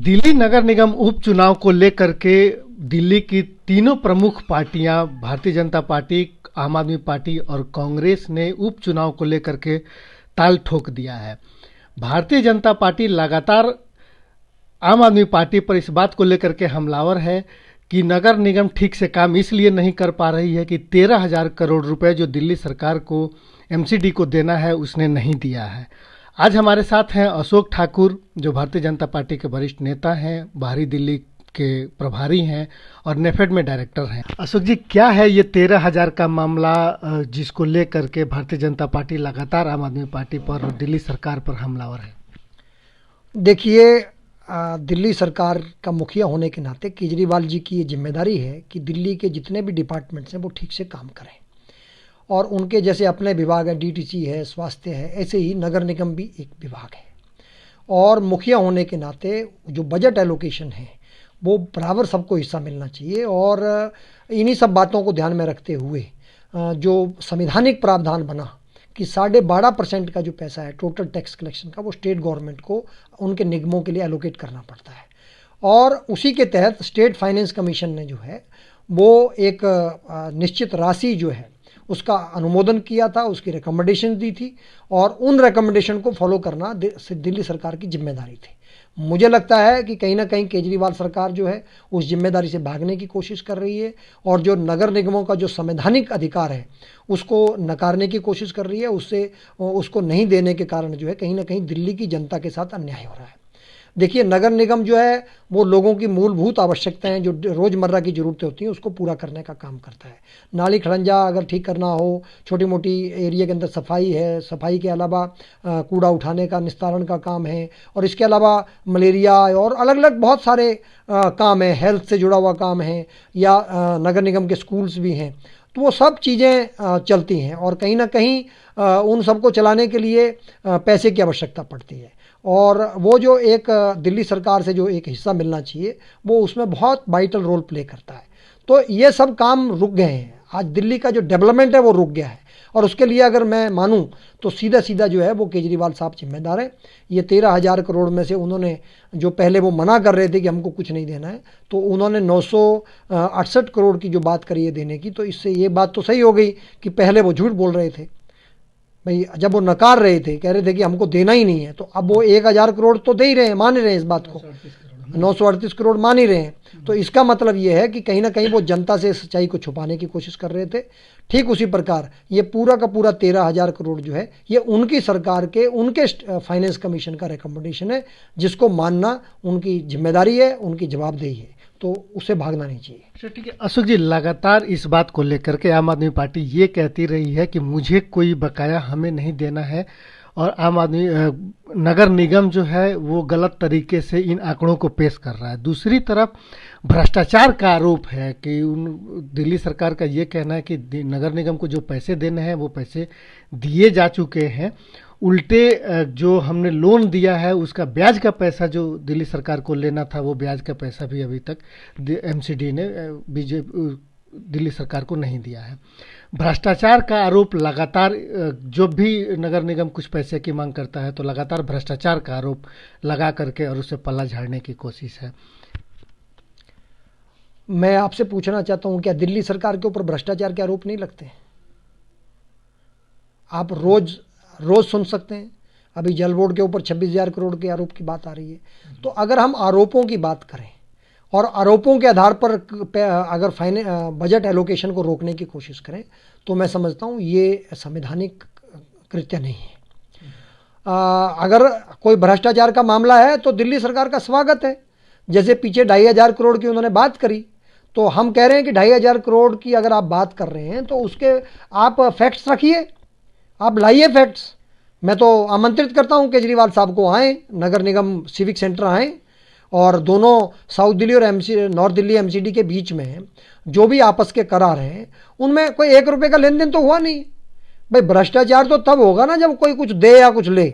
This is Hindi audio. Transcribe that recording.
दिल्ली नगर निगम उपचुनाव को लेकर के दिल्ली की तीनों प्रमुख पार्टियां भारतीय जनता पार्टी, आम आदमी पार्टी और कांग्रेस ने उपचुनाव को लेकर के ताल ठोक दिया है। भारतीय जनता पार्टी लगातार आम आदमी पार्टी पर इस बात को लेकर के हमलावर है कि नगर निगम ठीक से काम इसलिए नहीं कर पा रही है कि 13,000 करोड़ रुपए जो दिल्ली सरकार को एमसीडी को देना है उसने नहीं दिया है। आज हमारे साथ हैं अशोक ठाकुर, जो भारतीय जनता पार्टी के वरिष्ठ नेता हैं, बाहरी दिल्ली के प्रभारी हैं और नेफेड में डायरेक्टर हैं। अशोक जी, क्या है ये 13,000 का मामला जिसको लेकर के भारतीय जनता पार्टी लगातार आम आदमी पार्टी पर और दिल्ली सरकार पर हमलावर है? देखिए, दिल्ली सरकार का मुखिया होने के नाते केजरीवाल जी की ये जिम्मेदारी है कि दिल्ली के जितने भी डिपार्टमेंट्स हैं वो ठीक से काम करें, और उनके जैसे अपने विभाग है, डीटीसी है, स्वास्थ्य है, ऐसे ही नगर निगम भी एक विभाग है। और मुखिया होने के नाते जो बजट एलोकेशन है वो बराबर सबको हिस्सा मिलना चाहिए। और इन्हीं सब बातों को ध्यान में रखते हुए जो संवैधानिक प्रावधान बना कि 12.5% का जो पैसा है टोटल टैक्स कलेक्शन का, वो स्टेट गवर्नमेंट को उनके निगमों के लिए एलोकेट करना पड़ता है। और उसी के तहत स्टेट फाइनेंस कमीशन ने जो है वो एक निश्चित राशि जो है उसका अनुमोदन किया था, उसकी रिकमेंडेशन दी थी, और उन रिकमेंडेशन को फॉलो करना दिल्ली सरकार की जिम्मेदारी थी। मुझे लगता है कि कहीं ना कहीं केजरीवाल सरकार जो है उस जिम्मेदारी से भागने की कोशिश कर रही है, और जो नगर निगमों का जो संवैधानिक अधिकार है उसको नकारने की कोशिश कर रही है। उसको नहीं देने के कारण जो है कहीं ना कहीं दिल्ली की जनता के साथ अन्याय हो रहा है। देखिए, नगर निगम जो है वो लोगों की मूलभूत आवश्यकताएं जो रोज़मर्रा की ज़रूरतें होती हैं उसको पूरा करने का काम करता है। नाली खड़ंजा अगर ठीक करना हो, छोटी मोटी एरिया के अंदर सफाई है, सफाई के अलावा कूड़ा उठाने का निस्तारण का काम है, और इसके अलावा मलेरिया और अलग अलग बहुत सारे काम है, हेल्थ से जुड़ा हुआ काम है, या नगर निगम के स्कूल्स भी हैं। तो वो सब चीज़ें चलती हैं, और कहीं ना कहीं उन सबको चलाने के लिए पैसे की आवश्यकता पड़ती है। और वो जो एक दिल्ली सरकार से जो एक हिस्सा मिलना चाहिए वो उसमें बहुत वाइटल रोल प्ले करता है। तो ये सब काम रुक गए हैं। आज दिल्ली का जो डेवलपमेंट है वो रुक गया है, और उसके लिए अगर मैं मानूं तो सीधा सीधा जो है वो केजरीवाल साहब जिम्मेदार है। ये 13,000 करोड़ में से उन्होंने जो पहले वो मना कर रहे थे कि हमको कुछ नहीं देना है, तो उन्होंने 968 करोड़ की जो बात करी है देने की, तो इससे ये बात तो सही हो गई कि पहले वो झूठ बोल रहे थे भाई, जब वो नकार रहे थे, कह रहे थे कि हमको देना ही नहीं है, तो अब वो 1,000 करोड़ तो दे ही रहे हैं, मान ही रहे हैं इस बात को, 938 करोड़ मान ही रहे हैं। तो इसका मतलब ये है कि कहीं ना कहीं वो जनता से सच्चाई को छुपाने की कोशिश कर रहे थे। ठीक उसी प्रकार ये पूरा का पूरा 13,000 करोड़ जो है ये उनकी सरकार के, उनके फाइनेंस कमीशन का रिकमेंडेशन है, जिसको मानना उनकी जिम्मेदारी है, उनकी जवाबदेही है, तो उससे भागना नहीं चाहिए। अच्छा, ठीक है अशोक जी, लगातार इस बात को लेकर के आम आदमी पार्टी ये कहती रही है कि मुझे कोई बकाया हमें नहीं देना है, और आम आदमी नगर निगम जो है वो गलत तरीके से इन आंकड़ों को पेश कर रहा है। दूसरी तरफ भ्रष्टाचार का आरोप है कि दिल्ली सरकार का ये कहना है कि नगर निगम को जो पैसे देने हैं वो पैसे दिए जा चुके हैं, उल्टे जो हमने लोन दिया है उसका ब्याज का पैसा जो दिल्ली सरकार को लेना था वो ब्याज का पैसा भी अभी तक एमसीडी ने दिल्ली सरकार को नहीं दिया है। भ्रष्टाचार का आरोप लगातार, जब भी नगर निगम कुछ पैसे की मांग करता है तो लगातार भ्रष्टाचार का आरोप लगा करके और उसे पल्ला झाड़ने की कोशिश है। मैं आपसे पूछना चाहता हूं, क्या दिल्ली सरकार के ऊपर भ्रष्टाचार के आरोप नहीं लगते? आप रोज सुन सकते हैं। अभी जल बोर्ड के ऊपर 26,000 करोड़ के आरोप की बात आ रही है। तो अगर हम आरोपों की बात करें और आरोपों के आधार पर अगर बजट एलोकेशन को रोकने की कोशिश करें, तो मैं समझता हूँ ये संवैधानिक कृत्य नहीं है। अगर कोई भ्रष्टाचार का मामला है तो दिल्ली सरकार का स्वागत है। जैसे पीछे 2,500 करोड़ की उन्होंने बात करी, तो हम कह रहे हैं कि 2,500 करोड़ की अगर आप बात कर रहे हैं तो उसके आप फैक्ट्स रखिए, आप लाइए फैक्ट्स। मैं तो आमंत्रित करता हूं केजरीवाल साहब को, आए नगर निगम सिविक सेंटर आए, और दोनों साउथ दिल्ली और नॉर्थ दिल्ली एमसीडी के बीच में जो भी आपस के करार हैं उनमें कोई 1 रुपये का लेन देन तो हुआ नहीं। भाई, भ्रष्टाचार तो तब होगा ना जब कोई कुछ दे या कुछ ले।